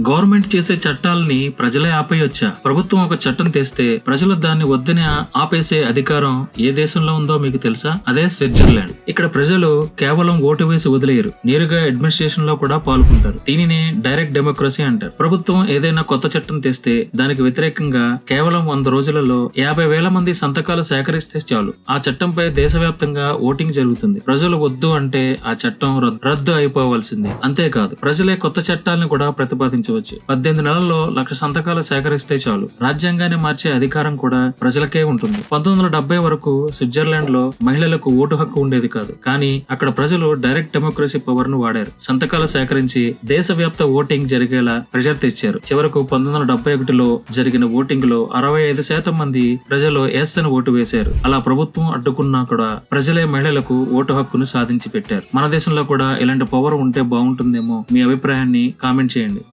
Government చేసే చట్టాలని ప్రజలే ఆపేయొచ్చా? ప్రభుత్వం ఒక చట్టం తెస్తే ప్రజలు దాన్ని వద్దని ఆపేసే అధికారం ఏ దేశంలో ఉందో మీకు తెలుసా? అదే స్విట్జర్లాండ్. ఇక్కడ ప్రజలు కేవలం ఓటు వేసి వదిలేయరు, నేరుగా అడ్మినిస్ట్రేషన్ లో కూడా పాల్గొంటారు. దీనినే డైరెక్ట్ డెమోక్రసీ అంటారు. ప్రభుత్వం ఏదైనా కొత్త చట్టం తెస్తే దానికి వ్యతిరేకంగా కేవలం 100 రోజులలో 50,000 మంది సంతకాలు సేకరిస్తే చాలు, ఆ చట్టంపై దేశవ్యాప్తంగా ఓటింగ్ జరుగుతుంది. ప్రజలు వద్దు అంటే ఆ చట్టం రద్దు అయిపోవాల్సిందే. అంతేకాదు, ప్రజలే కొత్త చట్టాలను కూడా ప్రతిపాదించవచ్చు. 18 నెలల్లో 1,00,000 సంతకాలు సేకరిస్తే చాలు, రాజ్యాంగాన్ని మార్చే అధికారం కూడా ప్రజలకే ఉంటుంది. 1970 వరకు స్విట్జర్లాండ్ లో మహిళలకు ఓటు హక్కు ఉండేది కాదు, కానీ అక్కడ ప్రజలు డైరెక్ట్ డెమోక్రసీ పవర్ ను వాడారు. సంతకాలు సేకరించి దేశవ్యాప్త ఓటింగ్ జరిగేలా ప్రెషర్ తెచ్చారు. చివరకు 1971లో జరిగిన ఓటింగ్ లో 65% మంది ప్రజలు ఎస్ అని ఓటు వేశారు. అలా ప్రభుత్వం అడ్డుకున్నా కూడా ప్రజలే మహిళలకు ఓటు హక్కును సాధించి పెట్టారు. మన దేశంలో కూడా ఇలాంటి పవర్ ఉంటే బాగుంటుందేమో. మీ అభిప్రాయాన్ని కామెంట్ చేయండి.